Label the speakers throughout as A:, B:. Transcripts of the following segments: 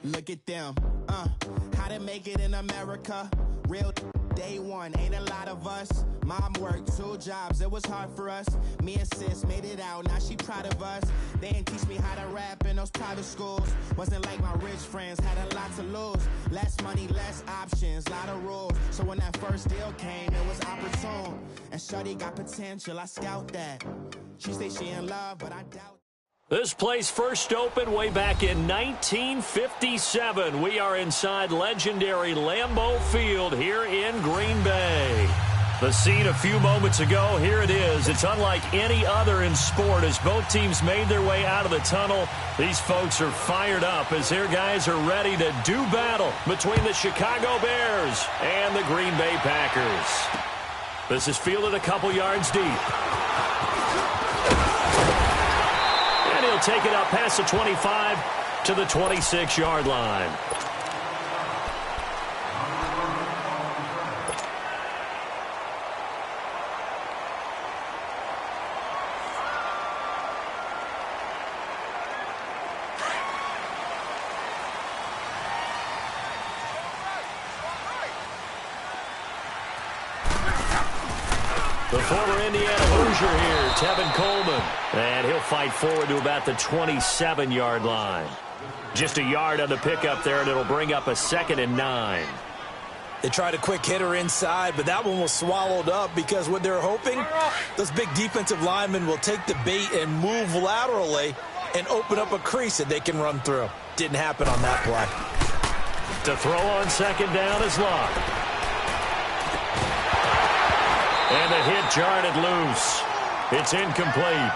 A: Look at them, how to make it in America. Real day one, ain't a lot of us. Mom worked 2 jobs, it was hard for us. Me and sis made it out, now she proud of us. They didn't teach me how to rap in those private schools. Wasn't like my rich friends, had a lot to lose. Less money, less options, lot of rules. So when that first deal came, it was opportune. And shorty got potential, I scout that. She say she in love, but I doubt.
B: This place first opened way back in 1957. We are inside legendary Lambeau Field here in Green Bay. The scene a few moments ago, here it is. It's unlike any other in sport as both teams made their way out of the tunnel. These folks are fired up as their guys are ready to do battle between the Chicago Bears and the Green Bay Packers. This is fielded a couple yards deep. He'll take it up past the 25 to the 26-yard line. The former Indiana Hoosier here, Tevin Coleman. And he'll fight forward to about the 27-yard line. Just a yard on the pickup there, and it'll bring up a 2nd and 9.
C: They tried a quick hitter inside, but that one was swallowed up because what they're hoping, those big defensive linemen will take the bait and move laterally and open up a crease that they can run through. Didn't happen on that play.
B: To throw on 2nd down is Locke. And the hit jarred it loose. It's incomplete.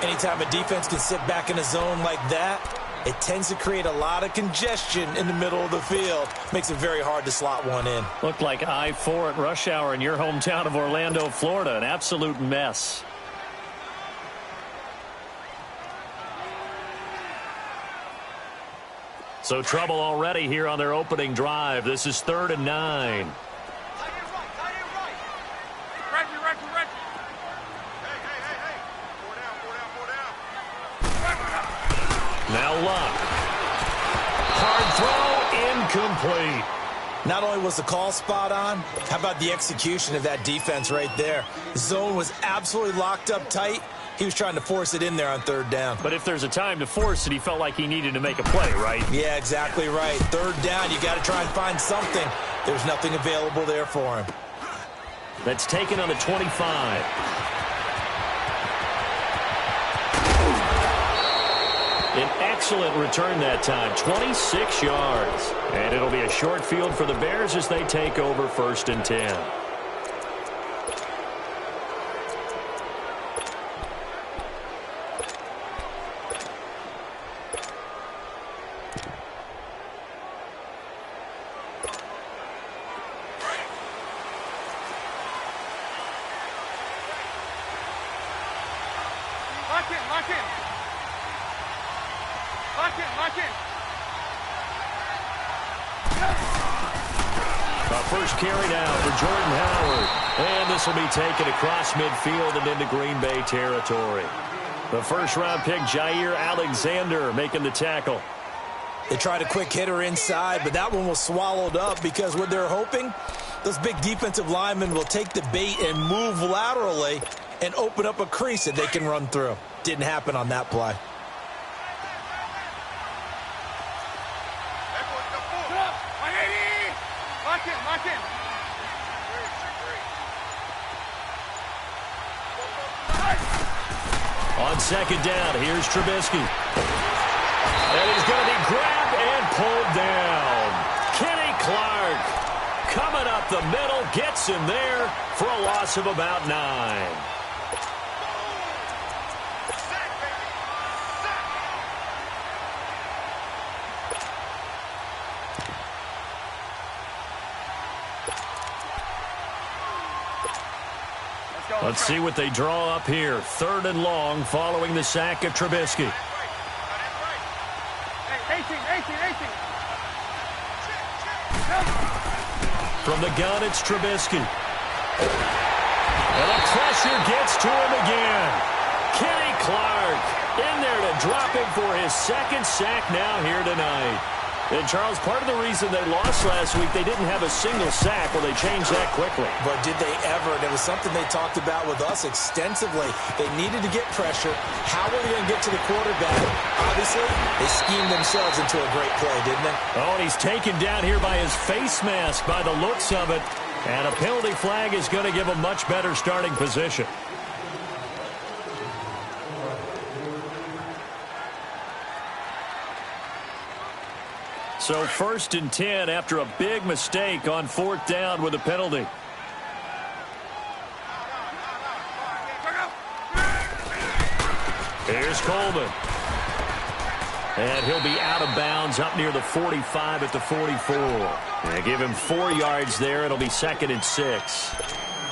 C: Anytime a defense can sit back in a zone like that, it tends to create a lot of congestion in the middle of the field. Makes it very hard to slot one in.
B: Looked like I-4 at rush hour in your hometown of Orlando, Florida. An absolute mess. So trouble already here on their opening drive. This is 3rd and 9. Now Luck. Hard throw, incomplete.
C: Not only was the call spot on, how about the execution of that defense right there? The zone was absolutely locked up tight. He was trying to force it in there on 3rd down.
B: But if there's a time to force it, he felt like he needed to make a play, right?
C: Yeah, exactly right. 3rd down, you got to try and find something. There's nothing available there for him.
B: That's taken on the 25. An excellent return that time, 26 yards. And it'll be a short field for the Bears as they take over 1st and 10. First carry now for Jordan Howard. And this will be taken across midfield and into Green Bay territory. The first-round pick, Jair Alexander, making the tackle.
C: They tried a quick hitter inside, but that one was swallowed up because what they're hoping, those big defensive linemen will take the bait and move laterally and open up a crease that they can run through. Didn't happen on that play.
B: On 2nd down, here's Trubisky. And he's going to be grabbed and pulled down. Kenny Clark coming up the middle, gets him there for a loss of about 9. Let's see what they draw up here. 3rd and long following the sack of Trubisky. From the gun, it's Trubisky. And the pressure gets to him again. Kenny Clark In there to drop him for his second sack now here tonight. And, Charles, part of the reason they lost last week, they didn't have a single sack. Well, they changed that quickly.
C: But did they ever? And it was something they talked about with us extensively. They needed to get pressure. How were they going to get to the quarterback? Obviously, they schemed themselves into a great play, didn't they?
B: Oh, and he's taken down here by his face mask by the looks of it. And a penalty flag is going to give a much better starting position. So 1st and 10 after a big mistake on 4th down with a penalty. Here's Coleman. And he'll be out of bounds up near the 45 at the 44. And give him 4 yards there. It'll be 2nd and 6.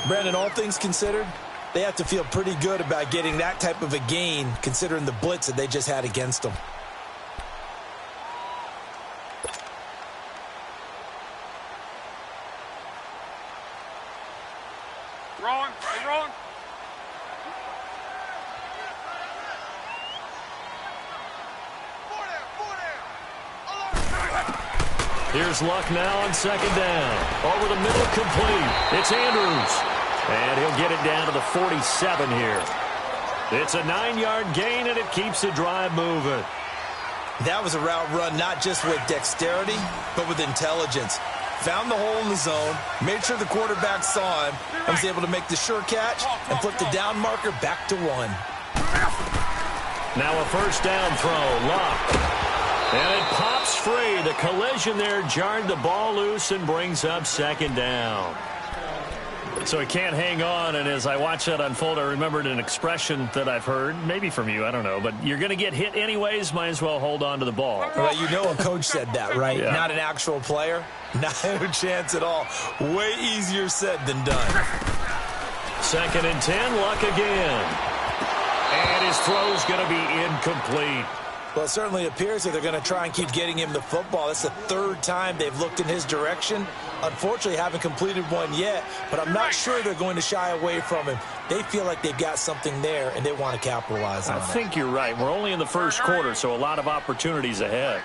C: Brandon, all things considered, they have to feel pretty good about getting that type of a gain considering the blitz that they just had against them.
D: Rolling.
B: Here's Luck now on 2nd down. Over the middle, complete. It's Andrews. And he'll get it down to the 47 here. It's a 9-yard gain, and it keeps the drive moving.
C: That was a route run not just with dexterity, but with intelligence. Found the hole in the zone, made sure the quarterback saw him, and was able to make the sure catch and flip the down marker back to 1.
B: Now a 1st down throw. Luck. And it pops free. The collision there jarred the ball loose and brings up 2nd down. So he can't hang on, and as I watch that unfold, I remembered an expression that I've heard, maybe from you, I don't know, but you're going to get hit anyways, might as well hold on to the ball.
C: Well, you know a coach said that, right?
B: Yeah.
C: Not an actual player. Not a chance at all. Way easier said than done.
B: 2nd and 10, Luck again. And his throw's going to be incomplete.
C: Well, it certainly appears that they're going to try and keep getting him the football. That's the 3rd time they've looked in his direction. Unfortunately, haven't completed one yet, but I'm not sure they're going to shy away from him. They feel like they've got something there, and they want to capitalize on it.
B: I think you're right. We're only in the 1st quarter, so a lot of opportunities ahead.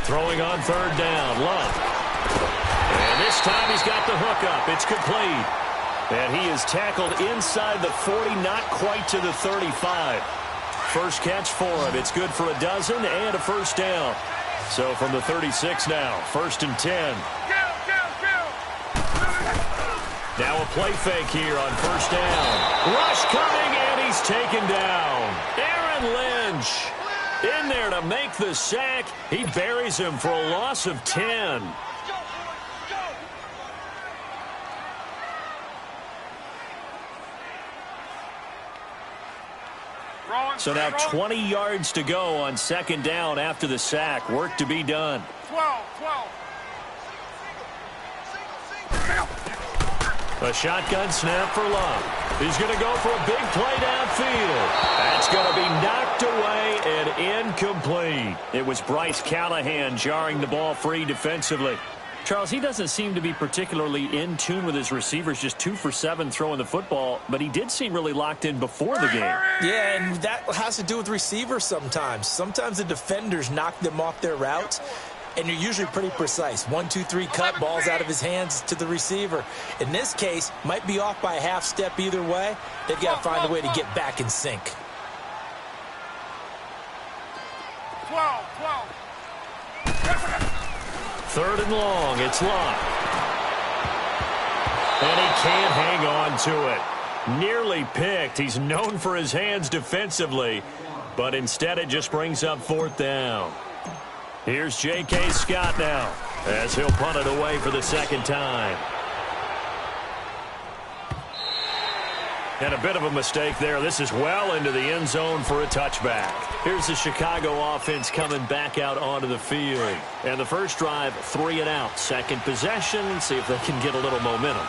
B: Throwing on 3rd down, Luck. And this time he's got the hook up. It's complete. And he is tackled inside the 40, not quite to the 35. First catch for him. It's good for a dozen and a 1st down. So from the 36 now, 1st and 10. Now a play fake here on 1st down. Rush coming, and he's taken down. Aaron Lynch in there to make the sack. He buries him for a loss of 10. So now 20 yards to go on 2nd down after the sack. Work to be done.
D: 12.
B: A shotgun snap for Luck. He's going to go for a big play downfield. That's going to be knocked away and incomplete. It was Bryce Callahan jarring the ball free defensively. Charles, he doesn't seem to be particularly in tune with his receivers, just 2 for 7 throwing the football, but he did seem really locked in before the game.
C: Yeah, and that has to do with receivers sometimes. Sometimes the defenders knock them off their routes, and you're usually pretty precise. 1, 2, 3 cut, balls out of his hands to the receiver. In this case, might be off by a half step either way. They've got to find a way to get back in sync.
D: 12.
B: 3rd and long, it's Luck. And he can't hang on to it. Nearly picked. He's known for his hands defensively, but instead it just brings up 4th down. Here's J.K. Scott now, as he'll punt it away for the 2nd time. And a bit of a mistake there. This is well into the end zone for a touchback. Here's the Chicago offense coming back out onto the field. And the first drive, 3 and out. Second possession, see if they can get a little momentum.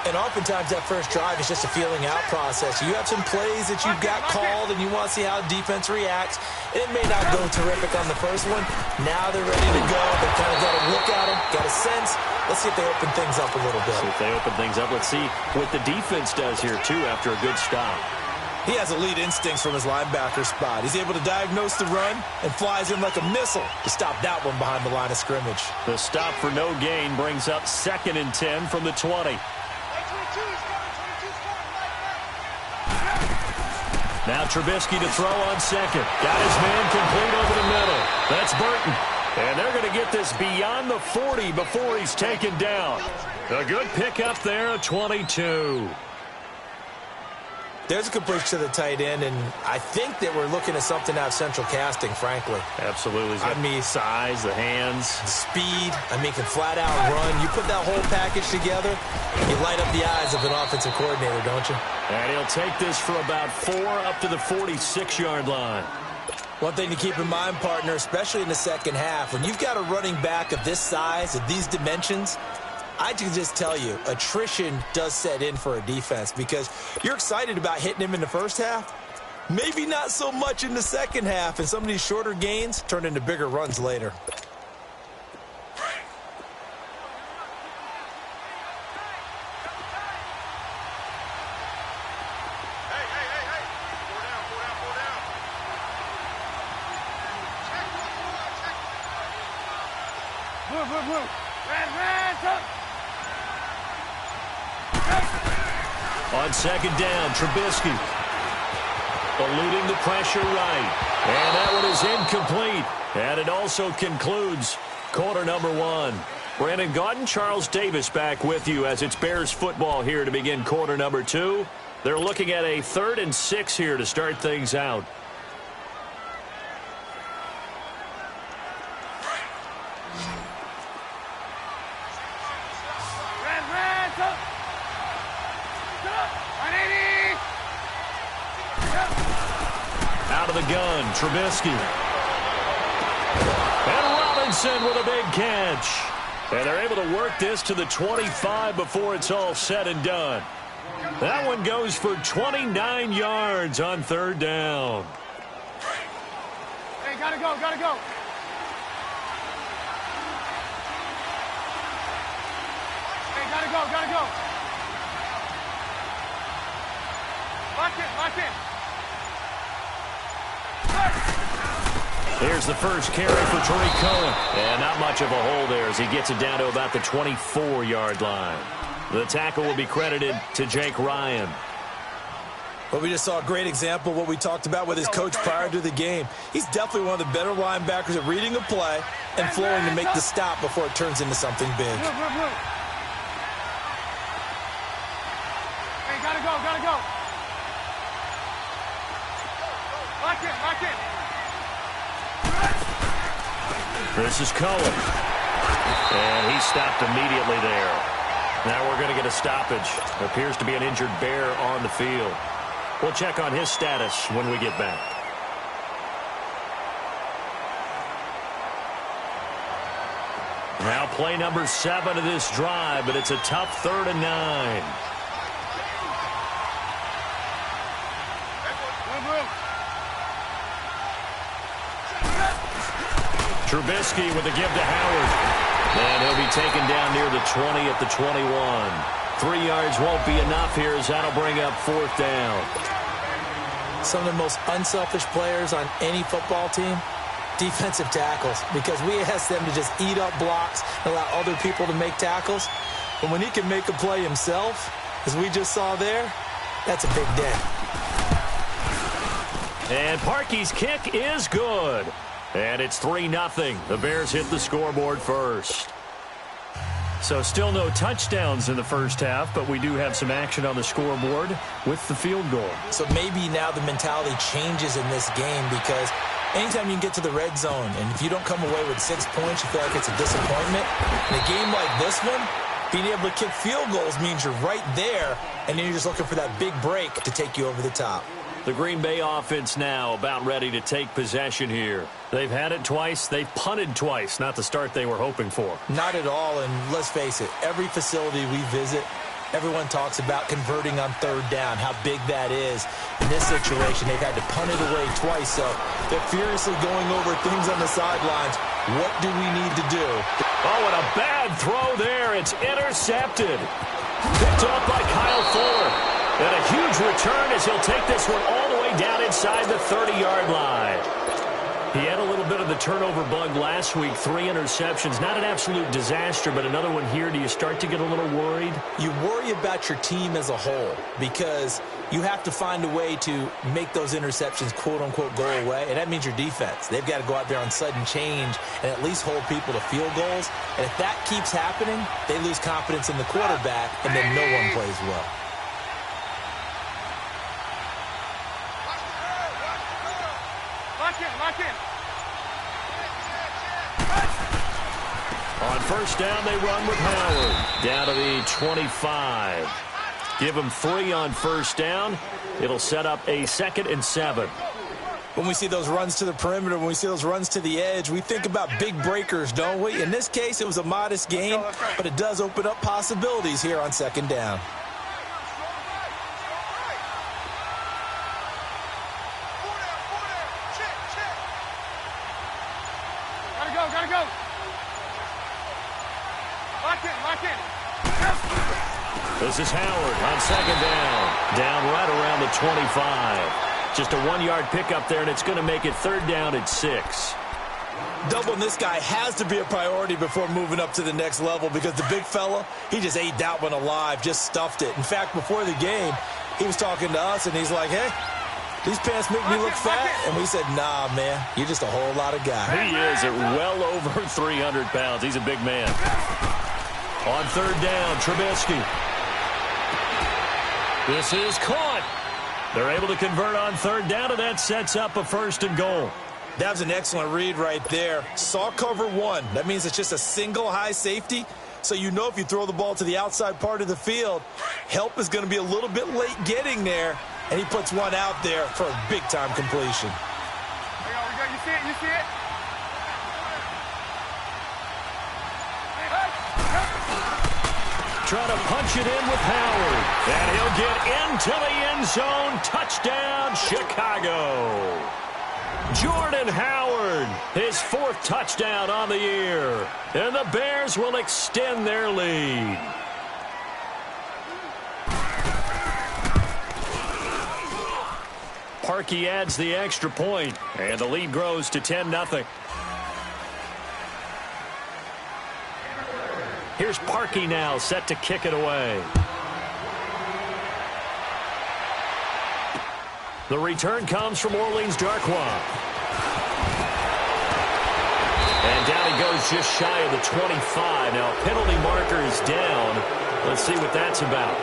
C: And oftentimes that first drive is just a feeling out process. You have some plays that you've got called and you want to see how defense reacts. It may not go terrific on the first one. Now they're ready to go. They kind of got a look at them, got a sense. Let's see if they open things up a little bit.
B: See if they open things up. Let's see what the defense does here, too, after a good stop.
C: He has elite instincts from his linebacker spot. He's able to diagnose the run and flies in like a missile to stop that one behind the line of scrimmage.
B: The stop for no gain brings up 2nd and 10 from the 20. Now Trubisky to throw on second. Got his man complete over the middle. That's Burton. And they're going to get this beyond the 40 before he's taken down. A good pickup there, 22.
C: There's a completion to the tight end, and I think that we're looking at something out of central casting, frankly.
B: Absolutely. I mean, size, the hands.
C: Speed. I mean, can flat out run. You put that whole package together, you light up the eyes of an offensive coordinator, don't you?
B: And he'll take this for about 4 up to the 46-yard line.
C: One thing to keep in mind, partner, especially in the second half, when you've got a running back of this size, of these dimensions, I can just tell you, attrition does set in for a defense because you're excited about hitting him in the first half. Maybe not so much in the second half, and some of these shorter gains turn into bigger runs later.
B: On second down, Trubisky eluding the pressure right. And that one is incomplete. And it also concludes quarter number 1. Brandon Gaudin, Charles Davis back with you as it's Bears football here to begin quarter number 2. They're looking at a 3rd and 6 here to start things out. Out of the gun, Trubisky. And Robinson with a big catch. And they're able to work this to the 25 before it's all said and done. That one goes for 29 yards on 3rd down.
D: Hey, gotta go, gotta go. Hey, gotta go, gotta go. Lock in, lock in.
B: Here's the first carry for Tariq Cohen. And not much of a hole there as he gets it down to about the 24-yard line. The tackle will be credited to Jake Ryan.
C: Well, we just saw a great example of what we talked about with his coach prior to the game. He's definitely one of the better linebackers at reading a play and flowing to make the stop before it turns into something big.
D: Hey, gotta go, gotta go. Lock in, lock in.
B: This is Cohen. And he stopped immediately there. Now we're going to get a stoppage. Appears to be an injured Bear on the field. We'll check on his status when we get back. Now play number 7 of this drive, but it's a tough 3rd and 9. Trubisky with a give to Howard. And he'll be taken down near the 20 at the 21. 3 yards won't be enough here as that'll bring up 4th down.
C: Some of the most unselfish players on any football team, defensive tackles, because we ask them to just eat up blocks and allow other people to make tackles. But when he can make a play himself, as we just saw there, that's a big day.
B: And Parkey's kick is good. And it's 3-0. The Bears hit the scoreboard first. So still no touchdowns in the first half, but we do have some action on the scoreboard with the field goal.
C: So maybe now the mentality changes in this game because anytime you can get to the red zone and if you don't come away with 6 points, you feel like it's a disappointment. In a game like this one, being able to kick field goals means you're right there, and then you're just looking for that big break to take you over the top.
B: The Green Bay offense now about ready to take possession here. They've had it twice. They've punted twice. Not the start they were hoping for.
C: Not at all, and let's face it, every facility we visit, Everyone talks about converting on third down, how big that is. In this situation, they've had to punt it away twice, so they're furiously going over things on the sidelines. What do we need to do?
B: Oh, and a bad throw there. It's intercepted. Picked off by Kyle Fuller. And a huge return as he'll take this one all the way down inside the 30-yard line. He had a little bit of the turnover bug last week, 3 interceptions. Not an absolute disaster, but another one here. Do you start to get a little worried?
C: You worry about your team as a whole because you have to find a way to make those interceptions, quote-unquote, go away, and that means your defense. They've got to go out there on sudden change and at least hold people to field goals. And if that keeps happening, they lose confidence in the quarterback, and then no one plays well.
D: Lock in.
B: On first down, they run with Howard. Down to the 25. Give him 3 on first down. It'll set up a 2nd and 7.
C: When we see those runs to the perimeter, when we see those runs to the edge, we think about big breakers, don't we? In this case, it was a modest gain, but it does open up possibilities here on 2nd down.
D: Gotta go. Lock in.
B: This is Howard on 2nd down. Down right around the 25. Just a 1-yard pickup there, and it's going to make it 3rd down at 6.
C: Doubling this guy has to be a priority before moving up to the next level because the big fella, he just ate that one alive, just stuffed it. In fact, before the game, he was talking to us, and he's like, hey, these pants make me look fat. And we said, nah, man, you're just a whole lot of guy.
B: He is at well over 300 pounds. He's a big man. On 3rd down, Trubisky. This is caught. They're able to convert on 3rd down, and that sets up a 1st and goal.
C: That was an excellent read right there. Saw cover 1. That means it's just a single high safety. So you know if you throw the ball to the outside part of the field, help is going to be a little bit late getting there. And he puts one out there for a big-time completion.
D: You see it?
B: Trying to punch it in with Howard. And he'll get into the end zone. Touchdown, Chicago. Jordan Howard, his 4th touchdown on the year. And the Bears will extend their lead. Parkey adds the extra point, and the lead grows to 10-0. Here's Parkey now, set to kick it away. The return comes from Orleans Darkwa. And down he goes just shy of the 25. Now, penalty marker is down. Let's see what that's about.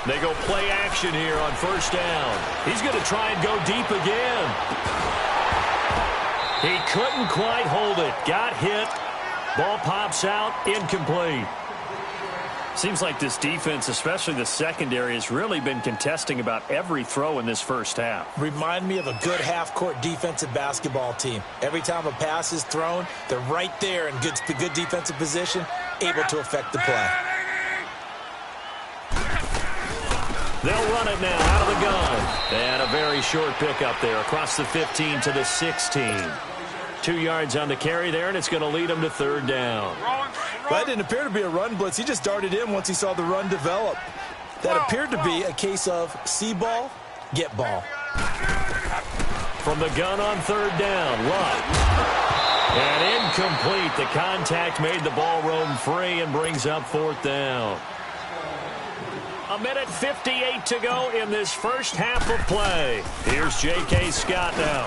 B: They go play action here on first down. He's going to try and go deep again. He couldn't quite hold it. Got hit. Ball pops out. Incomplete. Seems like this defense, especially the secondary, has really been contesting about every throw in this first half.
C: Remind me of a good half-court defensive basketball team. Every time a pass is thrown, they're right there in good defensive position, able to affect the play.
B: They'll run it now out of the gun. And a very short pickup there across the 15 to the 16. 2 yards on the carry there, and it's going to lead them to 3rd down.
C: That didn't appear to be a run blitz. He just darted in once he saw the run develop. That appeared to be a case of see ball, get ball.
B: From the gun on 3rd down, Luck. And incomplete. The contact made the ball roam free and brings up 4th down. 1:58 to go in this first half of play. Here's J.K. Scott now.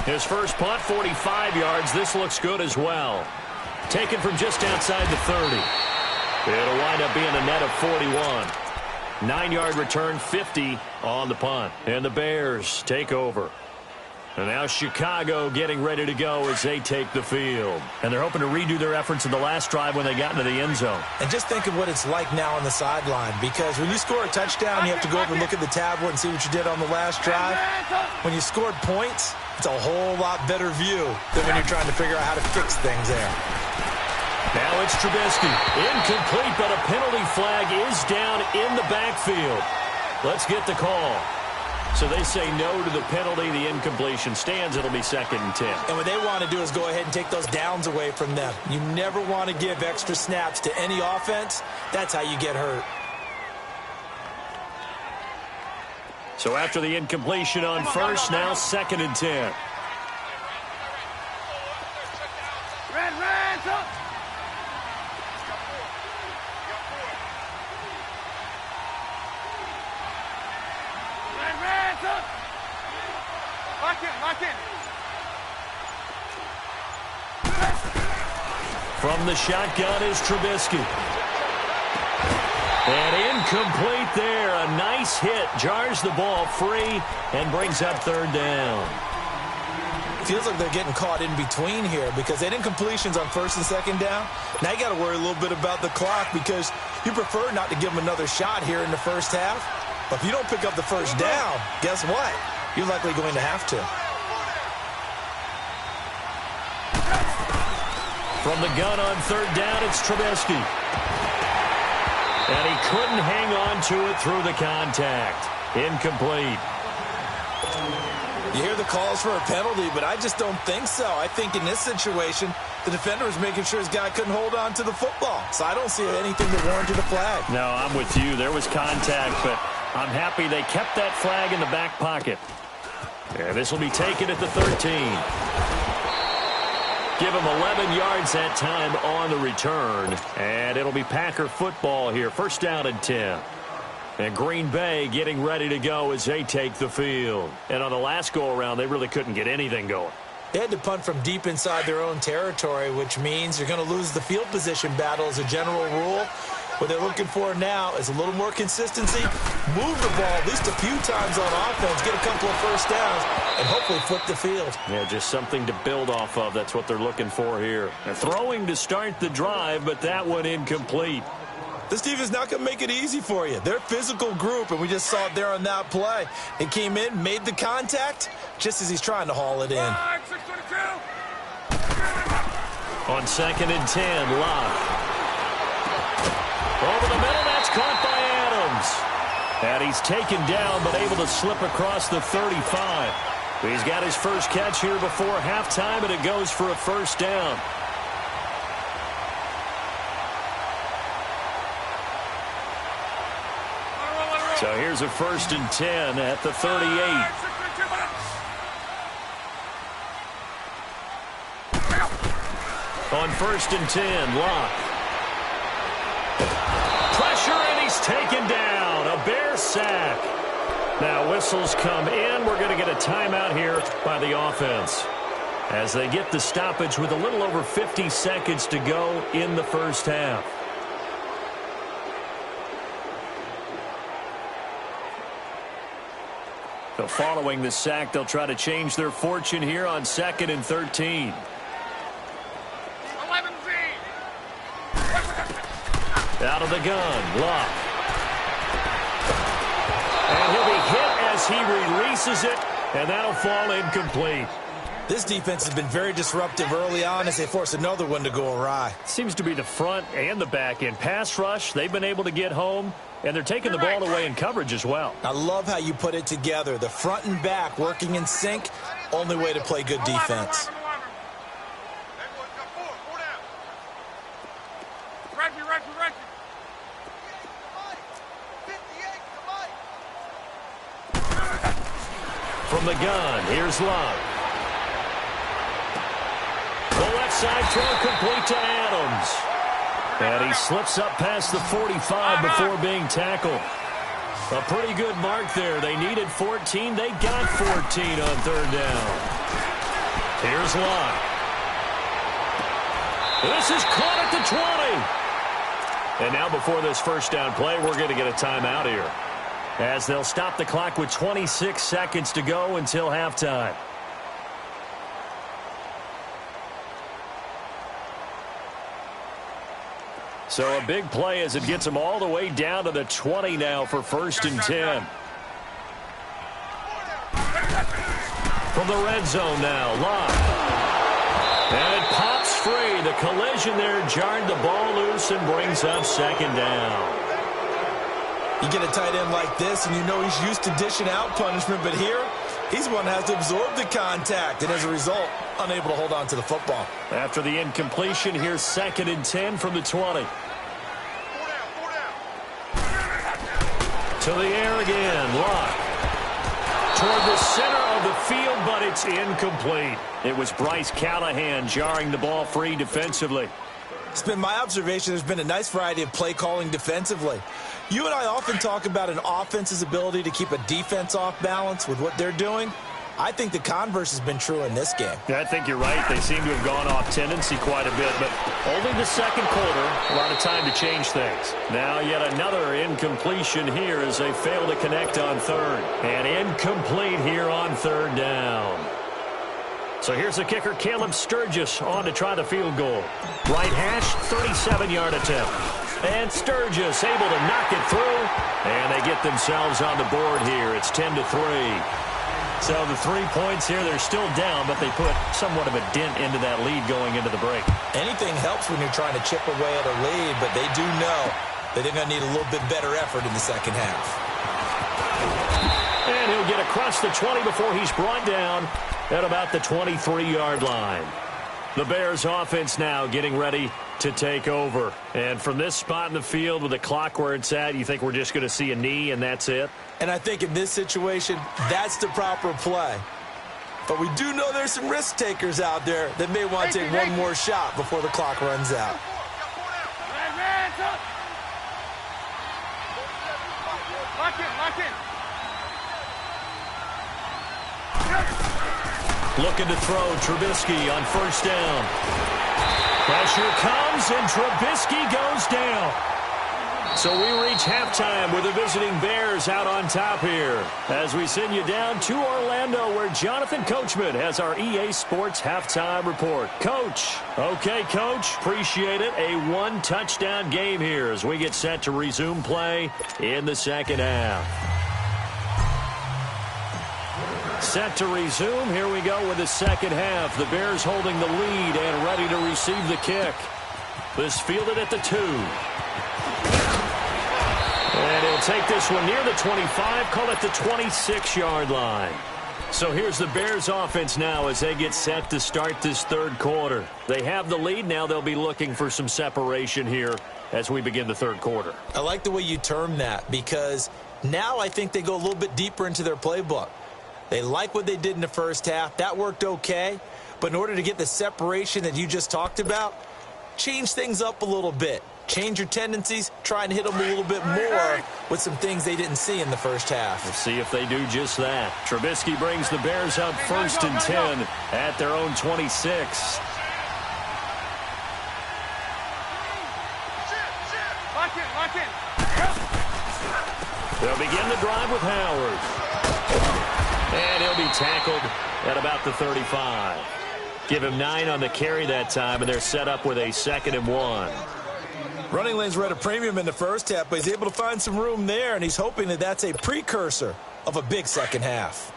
B: His first punt, 45 yards. This looks good as well. Taken from just outside the 30. It'll wind up being a net of 41. 9-yard return, 50 on the punt. And the Bears take over. And now Chicago getting ready to go as they take the field. And they're hoping to redo their efforts in the last drive when they got into the end zone.
C: And just think of what it's like now on the sideline, because when you score a touchdown, you have to go over and look at the tablet and see what you did on the last drive. When you scored points, it's a whole lot better view than when you're trying to figure out how to fix things there.
B: Now it's Trubisky. Incomplete, but a penalty flag is down in the backfield. Let's get the call. So they say no to the penalty. The incompletion stands. It'll be 2nd and 10.
C: And what they want to do is go ahead and take those downs away from them. You never want to give extra snaps to any offense. That's how you get hurt.
B: So after the incompletion on first, now 2nd and 10.
D: Red, up. Lock in.
B: From the shotgun is Trubisky. And incomplete there. A nice hit. Jars the ball free and brings up 3rd down.
C: Feels like they're getting caught in between here because they didn't completions on 1st and 2nd down. Now you got to worry a little bit about the clock because you prefer not to give them another shot here in the first half. But if you don't pick up the 1st down, guess what? You're likely going to have to.
B: From the gun on 3rd down, it's Trubisky. And he couldn't hang on to it through the contact. Incomplete.
C: You hear the calls for a penalty, but I just don't think so. I think in this situation, the defender was making sure his guy couldn't hold on to the football. So I don't see anything that warranted a flag.
B: No, I'm with you. There was contact, but I'm happy they kept that flag in the back pocket. And this will be taken at the 13. Give him 11 yards that time on the return. And it'll be Packer football here. 1st down and 10. And Green Bay getting ready to go as they take the field. And on the last go-around, they really couldn't get anything going.
C: They had to punt from deep inside their own territory, which means you're going to lose the field position battle as a general rule. What they're looking for now is a little more consistency, move the ball at least a few times on offense, get a couple of 1st downs, and hopefully flip the field.
B: Yeah, just something to build off of. That's what they're looking for here. And throwing to start the drive, but that one incomplete.
C: This defense is not going to make it easy for you. They're a physical group, and we just saw it there on that play. It came in, made the contact, just as he's trying to haul it in.
B: On 2nd and 10, Locke. Over the middle, that's caught by Adams. And he's taken down, but able to slip across the 35. He's got his first catch here before halftime, and it goes for a 1st down. So here's a 1st and 10 at the 38. On 1st and 10, Locke. Pressure, and he's taken down. A Bear sack. Now whistles come in. We're going to get a timeout here by the offense as they get the stoppage with a little over 50 seconds to go in the 1st half. So following the sack, they'll try to change their fortune here on 2nd and 13. Out of the gun, Locke. And he'll be hit as he releases it, and that'll fall incomplete.
C: This defense has been very disruptive early on as they force another one to go awry.
B: Seems to be the front and the back end. Pass rush, they've been able to get home, and they're taking the ball away in coverage as well.
C: I love how you put it together. The front and back working in sync, only way to play good defense.
B: From the gun, here's Locke. The left side throw complete to Adams. And he slips up past the 45 before being tackled. A pretty good mark there. They needed 14. They got 14 on 3rd down. Here's Locke. This is caught at the 20. And now before this 1st down play, we're going to get a timeout here, as they'll stop the clock with 26 seconds to go until halftime. So a big play as it gets them all the way down to the 20 now for 1st and 10. From the red zone now, Locke. And it pops free. The collision there jarred the ball loose and brings up 2nd down.
C: You get a tight end like this, and you know he's used to dishing out punishment, but here, he's one that has to absorb the contact, and as a result, unable to hold on to the football.
B: After the incompletion, here's 2nd and 10 from the 20. To the air again, Locke. Toward the center of the field, but it's incomplete. It was Bryce Callahan jarring the ball free defensively.
C: It's been my observation there's been a nice variety of play calling defensively. You and I often talk about an offense's ability to keep a defense off balance with what they're doing. I think the converse has been true in this game.
B: Yeah, I think you're right. They seem to have gone off tendency quite a bit, but only the 2nd quarter, a lot of time to change things. Now yet another incompletion here as they fail to connect on 3rd. And incomplete here on 3rd down. So here's the kicker, Caleb Sturgis, on to try the field goal. Right hash, 37-yard attempt. And Sturgis able to knock it through. And they get themselves on the board here. It's 10-3. So the 3 points here, they're still down, but they put somewhat of a dent into that lead going into the break.
C: Anything helps when you're trying to chip away at a lead, but they do know that they're going to need a little bit better effort in the 2nd half.
B: And he'll get across the 20 before he's brought down at about the 23-yard line. The Bears offense now getting ready to take over. And from this spot in the field with the clock where it's at, you think we're just going to see a knee and that's it?
C: And I think in this situation, that's the proper play. But we do know there's some risk takers out there that may want to take one more shot before the clock runs out.
D: Lock in.
B: Looking to throw, Trubisky on 1st down. Pressure comes, and Trubisky goes down. So we reach halftime with the visiting Bears out on top here as we send you down to Orlando where Jonathan Coachman has our EA Sports halftime report. Coach. Okay, Coach. Appreciate it. A 1-touchdown game here as we get set to resume play in the 2nd half. Set to resume. Here we go with the 2nd half. The Bears holding the lead and ready to receive the kick. This fielded at the 2. And he'll take this one near the 25, call it the 26-yard line. So here's the Bears offense now as they get set to start this 3rd quarter. They have the lead. Now they'll be looking for some separation here as we begin the 3rd quarter.
C: I like the way you term that because now I think they go a little bit deeper into their playbook. They like what they did in the 1st half. That worked okay. But in order to get the separation that you just talked about, change things up a little bit. Change your tendencies. Try and hit them a little bit more with some things they didn't see in the 1st half.
B: We'll see if they do just that. Trubisky brings the Bears up 1st and 10 at their own 26.
D: Lock in.
B: They'll begin the drive with Howard. And he'll be tackled at about the 35. Give him 9 on the carry that time, and they're set up with a 2nd and 1.
C: Running lanes were at a premium in the 1st half, but he's able to find some room there, and he's hoping that that's a precursor of a big 2nd half.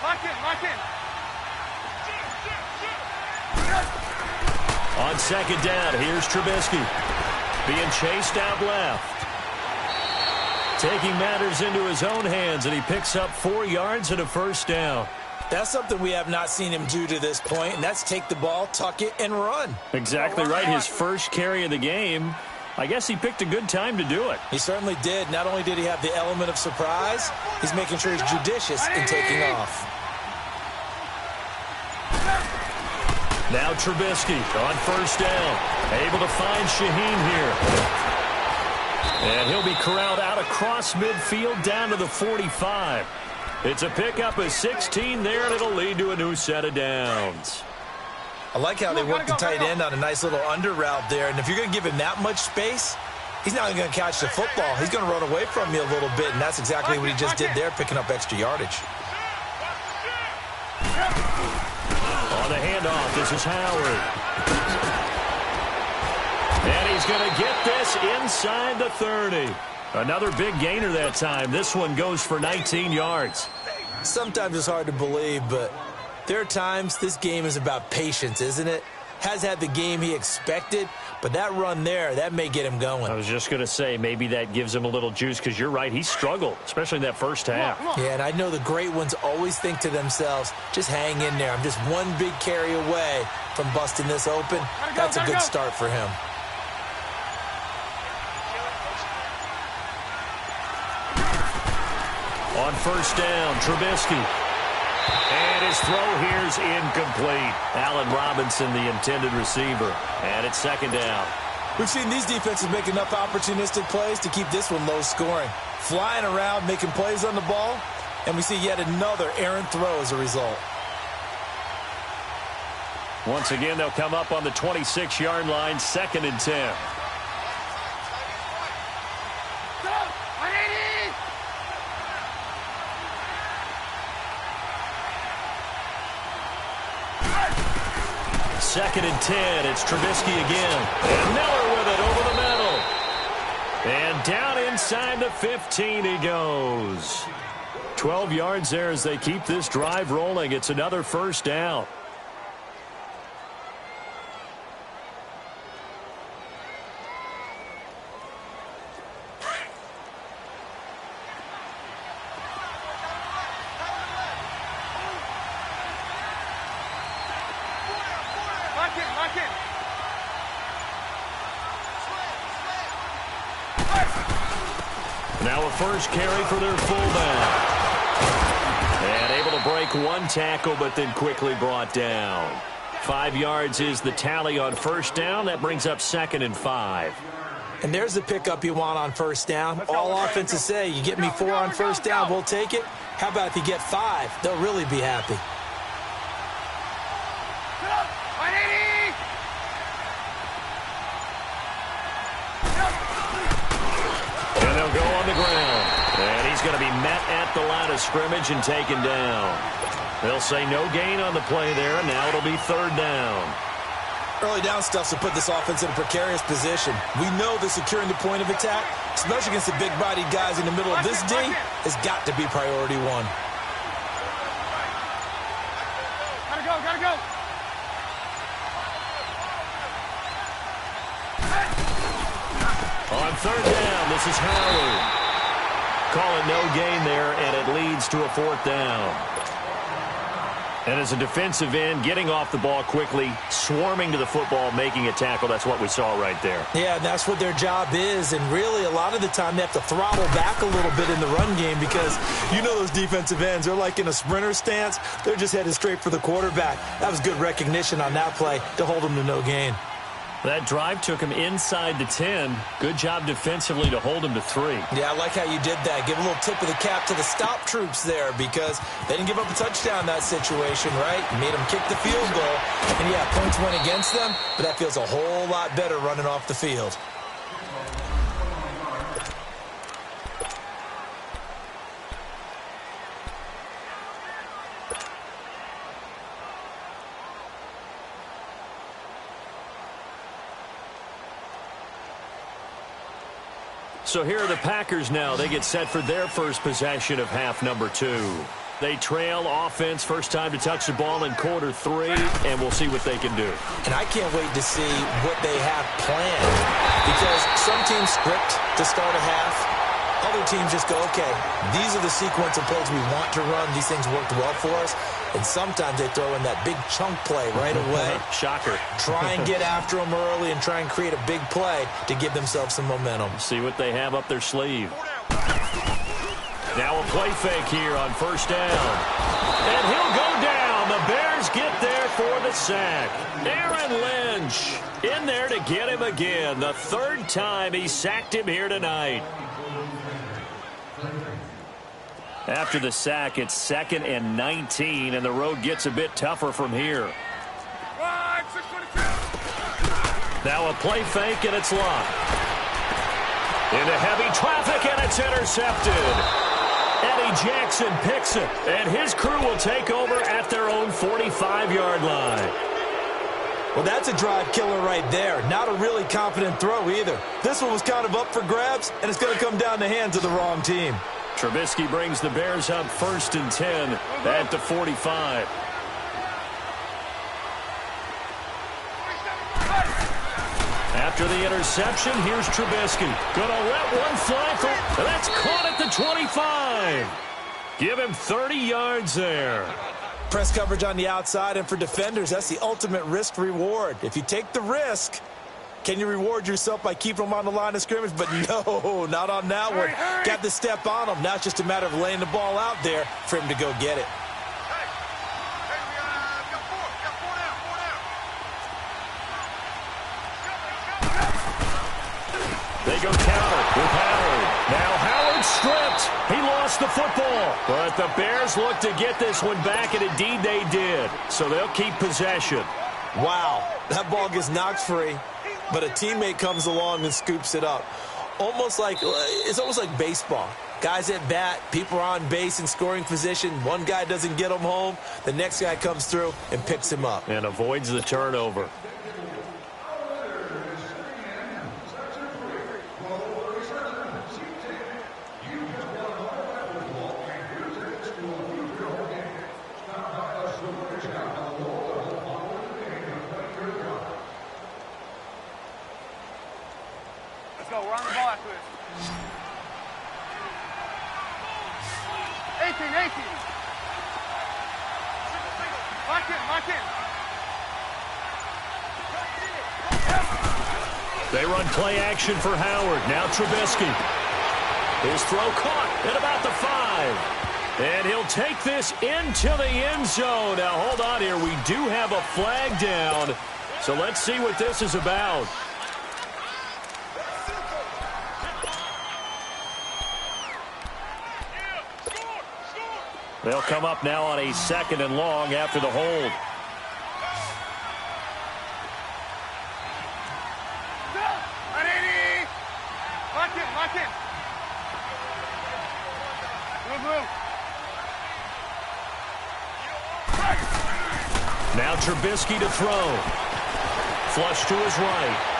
D: Lock in.
B: On 2nd down, here's Trubisky. Being chased out left. Taking matters into his own hands, and he picks up 4 yards and a 1st down.
C: That's something we have not seen him do to this point, and that's take the ball, tuck it, and run.
B: Exactly right. His first carry of the game. I guess he picked a good time to do it.
C: He certainly did. Not only did he have the element of surprise, he's making sure he's judicious in taking off.
B: Now Trubisky on 1st down. Able to find Shaheen here. And he'll be corralled out across midfield down to the 45. It's a pickup of 16 there, and it'll lead to a new set of downs.
C: I like how they work the tight end on a nice little under route there. And if you're going to give him that much space, he's not going to catch the football. He's going to run away from you a little bit, and that's exactly what he just did there, picking up extra yardage.
B: On the handoff, this is Howard. And he's going to get this inside the 30. Another big gainer that time. This one goes for 19 yards.
C: Sometimes it's hard to believe, but there are times this game is about patience, isn't it? Has had the game he expected, but that run there, that may get him going.
B: I was just going to say, maybe that gives him a little juice, because you're right, he struggled, especially in that first half.
C: Yeah, and I know the great ones always think to themselves, just hang in there. I'm just one big carry away from busting this open. That's a good start for him.
B: On first down, Trubisky. And his throw here is incomplete. Allen Robinson, the intended receiver. And it's second down.
C: We've seen these defenses make enough opportunistic plays to keep this one low scoring. Flying around, making plays on the ball, and we see yet another errant throw as a result.
B: Once again, they'll come up on the 26-yard line, 2nd and 10. Second and 10. It's Trubisky again. And Miller with it over the middle. And down inside the 15 he goes. 12 yards there as they keep this drive rolling. It's another first down. Now a first carry for their fullback. And able to break one tackle, but then quickly brought down. 5 yards is the tally on first down. That brings up 2nd and 5.
C: And there's the pickup you want on first down. All offenses say, you get me 4 on first down, we'll take it. How about if you get 5? They'll really be happy.
B: And they'll go on the ground. And he's going to be met at the line of scrimmage and taken down. They'll say no gain on the play there, and now it'll be 3rd down.
C: Early down stuff to put this offense in a precarious position. We know that securing the point of attack, especially against the big-bodied guys in the middle of this D, has got to be priority 1.
D: Gotta go.
B: On 3rd down, this is Howard. Call it no gain there, and it leads to a 4th down. And as a defensive end, getting off the ball quickly, swarming to the football, making a tackle, that's what we saw right there.
C: Yeah, that's what their job is, and really a lot of the time they have to throttle back a little bit in the run game because you know those defensive ends, they're like in a sprinter stance. They're just headed straight for the quarterback. That was good recognition on that play to hold them to no gain.
B: That drive took him inside the 10. Good job defensively to hold him to 3.
C: Yeah, I like how you did that. Give a little tip of the cap to the stop troops there because they didn't give up a touchdown in that situation, right? Made them kick the field goal. And, yeah, points went against them, but that feels a whole lot better running off the field.
B: So here are the Packers now. They get set for their first possession of half number 2. They trail offense, first time to touch the ball in quarter 3, and we'll see what they can do.
C: And I can't wait to see what they have planned because some teams script to start a half. Other teams just go, okay, these are the sequence of plays we want to run. These things worked well for us. And sometimes they throw in that big chunk play right away.
B: Shocker.
C: Try and get after them early and try and create a big play to give themselves some momentum.
B: See what they have up their sleeve. Now a play fake here on first down. And he'll go down. The Bears get there for the sack. Aaron Lynch in there to get him again. The 3rd time he sacked him here tonight. After the sack, it's 2nd and 19, and the road gets a bit tougher from here. Now a play fake, and it's locked. Into heavy traffic, and it's intercepted. Eddie Jackson picks it, and his crew will take over at their own 45-yard line.
C: Well, that's a drive killer right there. Not a really confident throw either. This one was kind of up for grabs, and it's going to come down the hands of the wrong team.
B: Trubisky brings the Bears up 1st and 10 at the 45. After the interception, here's Trubisky. Gonna let one fly through. That's caught at the 25. Give him 30 yards there.
C: Press coverage on the outside, and for defenders, that's the ultimate risk-reward. If you take the risk, can you reward yourself by keeping them on the line of scrimmage? But no, not on that one. Got to step on them. Now it's just a matter of laying the ball out there for him to go get it.
B: They go counter with Howard. Now Howard stripped. He lost the football. But the Bears look to get this one back, and indeed they did. So they'll keep possession.
C: Wow, that ball gets knocked free, but a teammate comes along and scoops it up. It's almost like baseball. Guys at bat, people are on base in scoring position. One guy doesn't get him home. The next guy comes through and picks him up.
B: And avoids the turnover.
D: Let's go. We're on the ball after this. 18. Lock in.
B: They run play action for Howard. Now Trubisky. His throw caught at about the 5. And he'll take this into the end zone. Now, hold on here. We do have a flag down. So let's see what this is about. They'll come up now on a 2nd and long after the hold.
D: Lock in. Move.
B: Now Trubisky to throw. Flush to his right.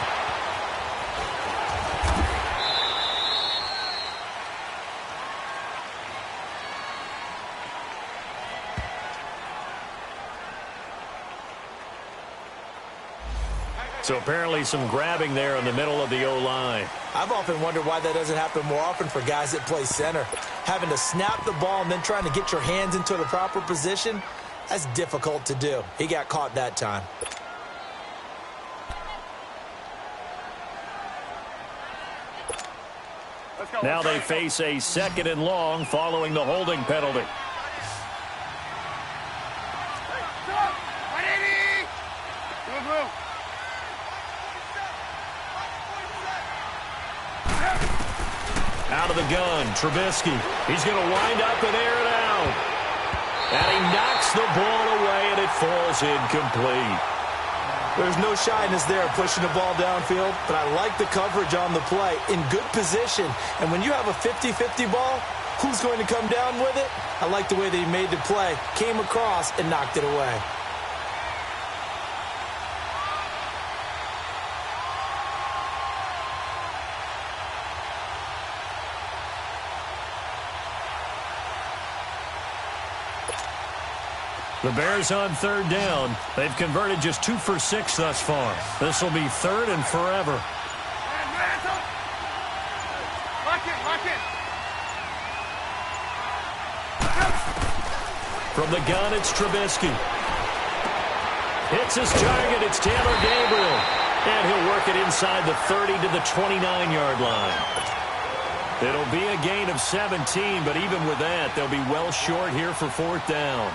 B: So apparently some grabbing there in the middle of the O-line.
C: I've often wondered why that doesn't happen more often for guys that play center. Having to snap the ball and then trying to get your hands into the proper position, that's difficult to do. He got caught that time.
B: Now they face a 2nd and long following the holding penalty.
D: Move.
B: Out of the gun, Trubisky. He's going to wind up and air it out. And he knocks the ball away, and it falls incomplete.
C: There's no shyness there pushing the ball downfield, but I like the coverage on the play. In good position. And when you have a 50-50 ball, who's going to come down with it? I like the way that he made the play, came across, and knocked it away.
B: The Bears on 3rd down. They've converted just 2 for 6 thus far. This will be 3rd and forever.
D: Lock in.
B: From the gun, it's Trubisky. Hits his target. It's Taylor Gabriel. And he'll work it inside the 30 to the 29-yard line. It'll be a gain of 17, but even with that, they'll be well short here for 4th down.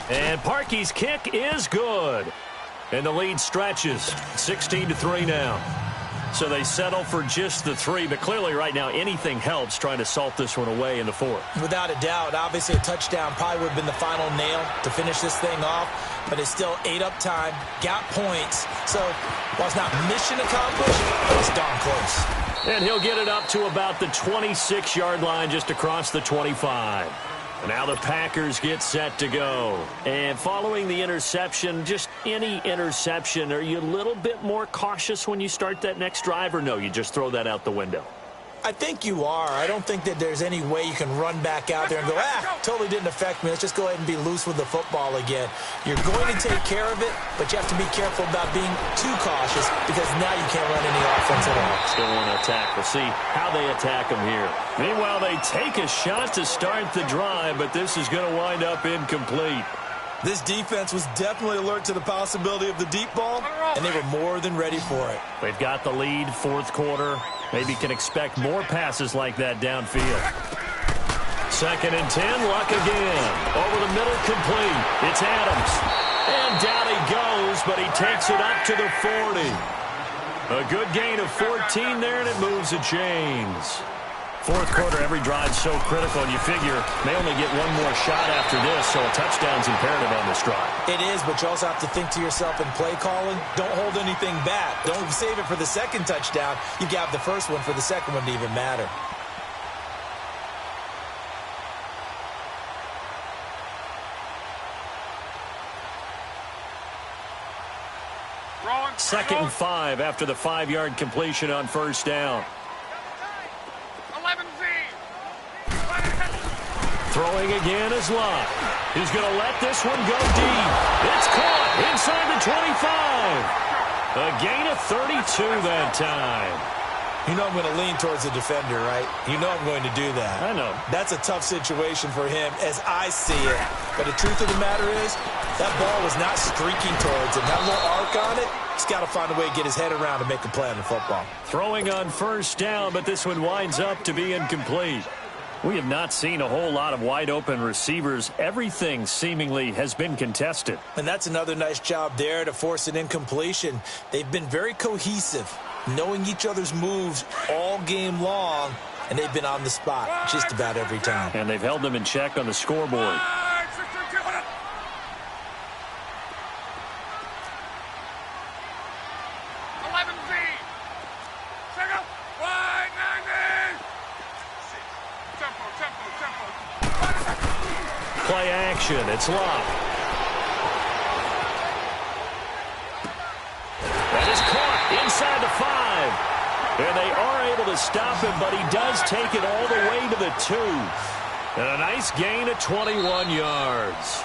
B: And Parkey's kick is good. And the lead stretches. 16-3 now. So they settle for just the 3, but clearly right now anything helps trying to salt this one away in the 4th.
C: Without a doubt, obviously a touchdown probably would have been the final nail to finish this thing off, but it's still 8 up time, got points. So while it's not mission accomplished, it's darn close.
B: And he'll get it up to about the 26-yard line just across the 25. And now the Packers get set to go. And following the interception, just any interception, are you a little bit more cautious when you start that next drive, or no, you just throw that out the window?
C: I think you are. I don't think that there's any way you can run back out there and go, totally didn't affect me. Let's just go ahead and be loose with the football again. You're going to take care of it, but you have to be careful about being too cautious because now you can't run any offense at all.
B: Still want to attack. We'll see how they attack them here. Meanwhile, they take a shot to start the drive, but this is going to wind up incomplete.
C: This defense was definitely alert to the possibility of the deep ball, and they were more than ready for it.
B: They've got the lead, 4th quarter. Maybe can expect more passes like that downfield. 2nd and 10, Luck again. Over the middle, complete. It's Adams. And down he goes, but he takes it up to the 40. A good gain of 14 there, and it moves the chains. 4th quarter, every drive's so critical, and you figure may only get one more shot after this, so a touchdown's imperative on this drive.
C: It is, but you also have to think to yourself in play calling, don't hold anything back. Don't save it for the second touchdown. You got the first one for the second one to even matter.
B: Second and 5 after the 5-yard completion on 1st down. Throwing again is Luck. He's going to let this one go deep. It's caught inside the 25. A gain of 32 that time.
C: You know I'm going to lean towards the defender, right? You know I'm going to do that.
B: I know.
C: That's a tough situation for him as I see it. But the truth of the matter is, that ball was not streaking towards him. That little arc on it, he's got to find a way to get his head around and make a play on the football.
B: Throwing on 1st down, but this one winds up to be incomplete. We have not seen a whole lot of wide-open receivers. Everything seemingly has been contested.
C: And that's another nice job there to force an incompletion. They've been very cohesive, knowing each other's moves all game long, and they've been on the spot just about every time.
B: And they've held them in check on the scoreboard. Play action. It's Luck. That is caught inside the 5. And they are able to stop him, but he does take it all the way to the 2. And a nice gain of 21 yards.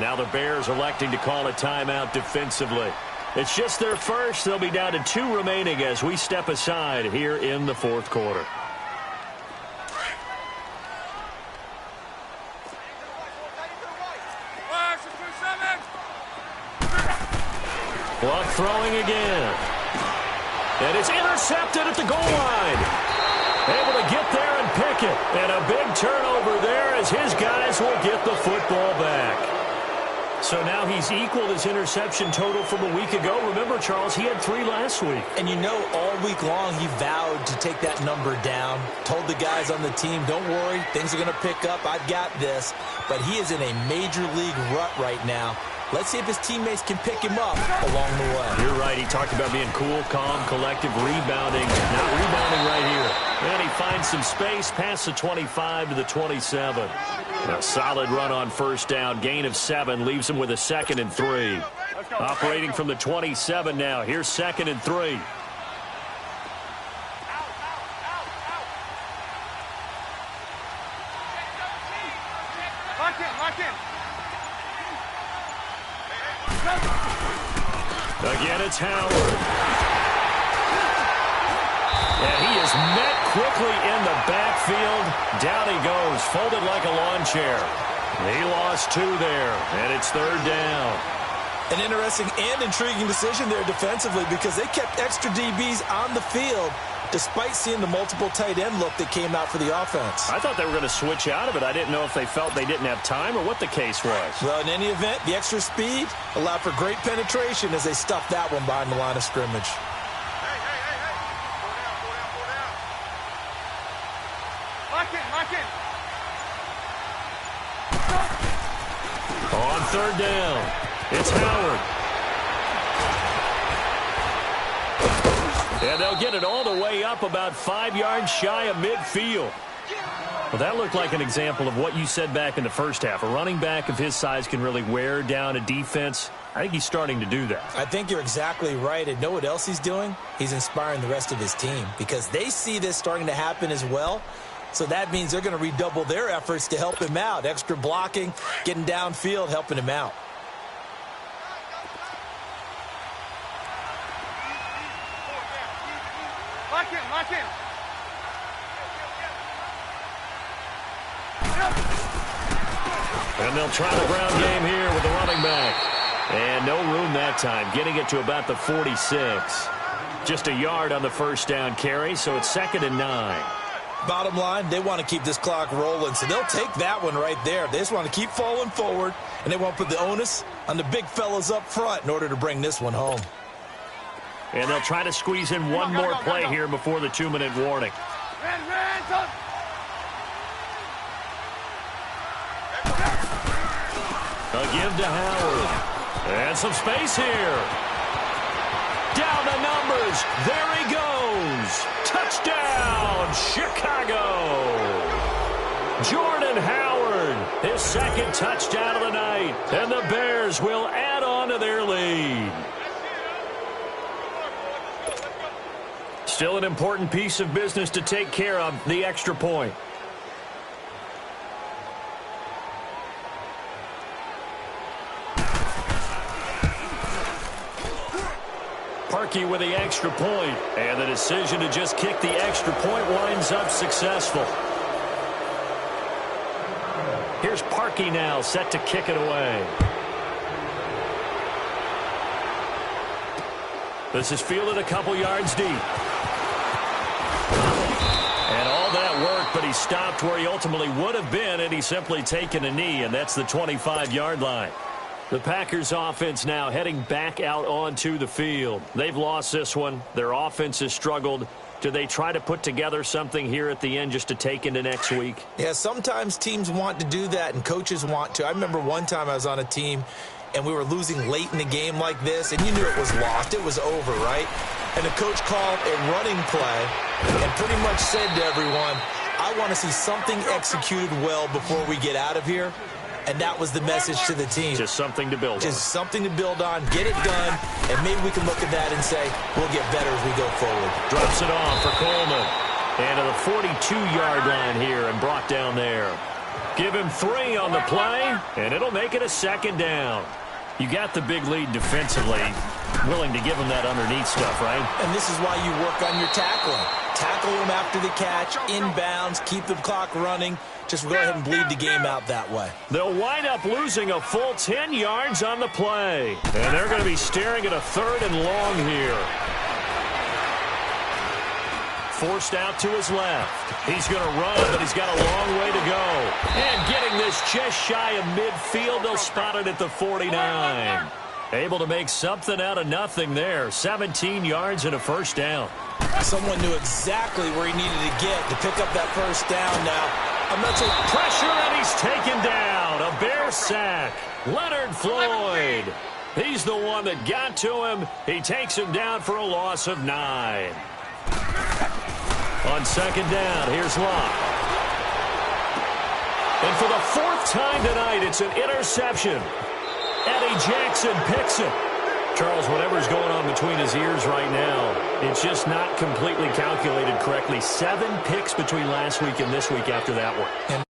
B: Now the Bears electing to call a timeout defensively. It's just their first. They'll be down to 2 remaining as we step aside here in the 4th quarter. Luck throwing again. And it's intercepted at the goal line. Able to get there and pick it. And a big turnover there as his guys will get the football back. So now he's equaled his interception total from a week ago. Remember, Charles, he had 3 last week.
C: And you know, all week long he vowed to take that number down. Told the guys on the team, don't worry, things are going to pick up. I've got this. But he is in a major league rut right now. Let's see if his teammates can pick him up along the way.
B: You're right. He talked about being cool, calm, collective, rebounding. Not rebounding right here. And he finds some space past the 25 to the 27. A solid run on 1st down. Gain of 7 leaves him with a 2nd and 3. Operating from the 27 now. Here's 2nd and 3.
D: Lock in.
B: Again, it's Howard. And he is met quickly in the backfield. Down he goes, folded like a lawn chair. He lost 2 there, and it's 3rd down.
C: An interesting and intriguing decision there defensively because they kept extra DBs on the field despite seeing the multiple tight end look that came out for the offense.
B: I thought they were going to switch out of it. I didn't know if they felt they didn't have time or what the case was.
C: Well, in any event, the extra speed allowed for great penetration as they stuffed that one behind the line of scrimmage.
B: third down. It's Howard. And they'll get it all the way up about 5 yards shy of midfield. Well, that looked like an example of what you said back in the first half. A running back of his size can really wear down a defense. I think he's starting to do that. I think you're exactly right. And know what else he's doing? He's inspiring the rest of his team because they see this starting to happen as well. So that means they're going to redouble their efforts to help him out. Extra blocking, getting downfield, helping him out.
D: Lock in, lock in.
B: And they'll try the ground game here with the running back. And no room that time, getting it to about the 46. Just a yard on the first down carry, so it's 2nd and 9.
C: Bottom line, they want to keep this clock rolling, so they'll take that one right there. They just want to keep falling forward, and they want to put the onus on the big fellas up front in order to bring this one home.
B: And they'll try to squeeze in one more play here before the 2-minute warning. A give to Howard. And some space here. Down the numbers. There he goes. Touchdown, Chicago. Jordan Howard, his 2nd touchdown of the night. And the Bears will add on to their lead. Still an important piece of business to take care of, the extra point. Parkey with the extra point, and the decision to just kick the extra point winds up successful. Here's Parkey now, set to kick it away. This is fielded a couple yards deep. And all that work, but he stopped where he ultimately would have been, and he's simply taken a knee, and that's the 25-yard line. The Packers offense now heading back out onto the field. They've lost this one. Their offense has struggled. Do they try to put together something here at the end just to take into next week? Yeah, sometimes teams want to do that and coaches want to. I remember one time I was on a team and we were losing late in the game like this, and you knew it was lost. It was over, right? And the coach called a running play and pretty much said to everyone, I want to see something executed well before we get out of here. And that was the message to the team. Just something to build on.
C: Just something to build on, get it done, and maybe we can look at that and say, we'll get better as we go forward.
B: Drops it off for Coleman. And to the 42-yard line here and brought down there. Give him 3 on the play, and it'll make it a 2nd down. You got the big lead defensively, willing to give him that underneath stuff, right?
C: And this is why you work on your tackling. Tackle him after the catch, inbounds, keep the clock running. Just go ahead and bleed the game out that way.
B: They'll wind up losing a full 10 yards on the play. And they're going to be staring at a 3rd and long here. Forced out to his left. He's going to run, but he's got a long way to go. And getting this just shy of midfield, they'll spot it at the 49. Able to make something out of nothing there. 17 yards and a first down.
C: Someone knew exactly where he needed to get to pick up that first down now.
B: Pressure, and he's taken down. A Bear sack. Leonard Floyd. He's the one that got to him. He takes him down for a loss of 9. On 2nd down, here's Locke. And for the 4th time tonight, it's an interception. Eddie Jackson picks it. Charles, whatever's going on between his ears right now, it's just not completely calculated correctly. 7 picks between last week and this week after that one.